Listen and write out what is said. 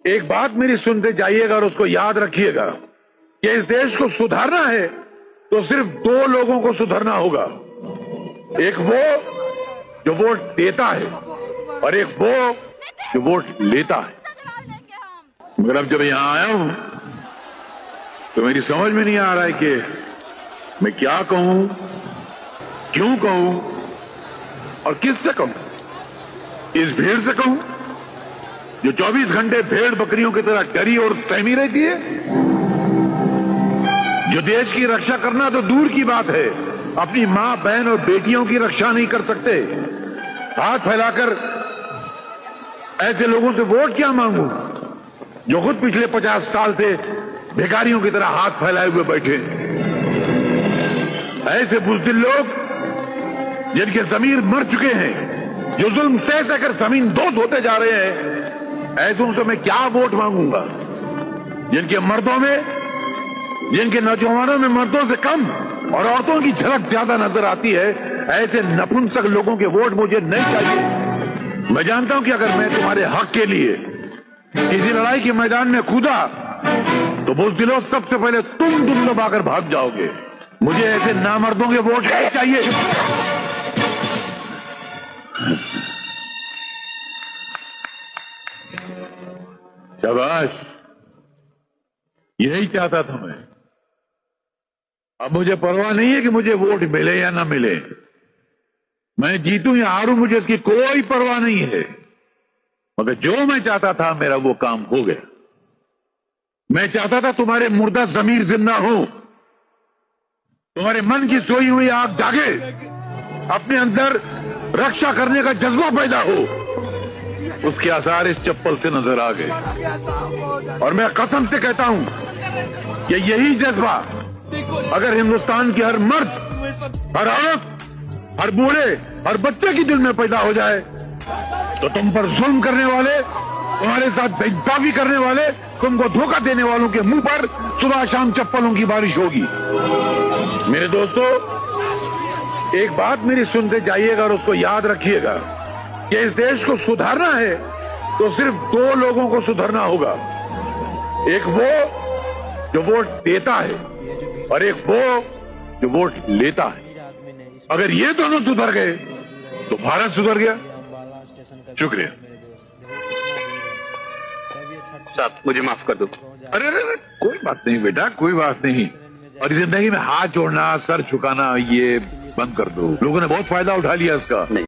एक बात मेरी सुनते जाइएगा और उसको याद रखिएगा कि इस देश को सुधारना है तो सिर्फ दो लोगों को सुधारना होगा। एक वो जो वोट देता है और एक वो जो वोट लेता है। मगर अब जब यहां आया हूं तो मेरी समझ में नहीं आ रहा है कि मैं क्या कहूं, क्यों कहूं और किससे कहूं। इस भीड़ से कहूं जो 24 घंटे भेड़ बकरियों की तरह डरी और सहमी रहती है, जो देश की रक्षा करना तो दूर की बात है, अपनी मां बहन और बेटियों की रक्षा नहीं कर सकते। हाथ फैलाकर ऐसे लोगों से वोट क्या मांगूं जो खुद पिछले 50 साल से भिखारियों की तरह हाथ फैलाए हुए बैठे। ऐसे बुज़दिल लोग जिनके जमीर मर चुके हैं, जो जुल्म सह सहकर जमीन दोस्त होते जा रहे हैं, ऐसों से मैं क्या वोट मांगूंगा। जिनके मर्दों में, जिनके नौजवानों में मर्दों से कम और औरतों की झलक ज्यादा नजर आती है, ऐसे नपुंसक लोगों के वोट मुझे नहीं चाहिए। मैं जानता हूं कि अगर मैं तुम्हारे हक के लिए किसी लड़ाई के मैदान में कूदा तो बुज़दिलों सबसे पहले तुम दबाकर भाग जाओगे। मुझे ऐसे नामर्दों के वोट नहीं चाहिए। शाबाश, यही चाहता था मैं। अब मुझे परवाह नहीं है कि मुझे वोट मिले या ना मिले। मैं जीतूं या हारूं मुझे इसकी कोई परवाह नहीं है। मगर जो मैं चाहता था मेरा वो काम हो गया। मैं चाहता था तुम्हारे मुर्दा जमीर जिंदा हो, तुम्हारे मन की सोई हुई आग जागे, अपने अंदर रक्षा करने का जज्बा पैदा हो। उसके आसार इस चप्पल से नजर आ गए। और मैं कसम से कहता हूं कि यही जज्बा अगर हिंदुस्तान की हर मर्द, हर औरत, हर बूढ़े, हर बच्चे की दिल में पैदा हो जाए तो तुम पर जुल्म करने वाले, तुम्हारे साथ बेइंसाफी करने वाले, तुमको धोखा देने वालों के मुंह पर सुबह शाम चप्पलों की बारिश होगी। मेरे दोस्तों, एक बात मेरी सुनते जाइएगा और उसको याद रखिएगा कि इस देश को सुधारना है तो सिर्फ दो लोगों को सुधारना होगा। एक वो जो वोट देता है और एक वो जो वोट लेता है। अगर ये दोनों सुधर गए तो भारत सुधर गया। शुक्रिया साहब, मुझे माफ कर दो। अरे अरे कोई बात नहीं बेटा, कोई बात नहीं। और जिंदगी में हाथ जोड़ना, सर झुकाना, ये बंद कर दो। लोगों ने बहुत फायदा उठा लिया इसका। नहीं।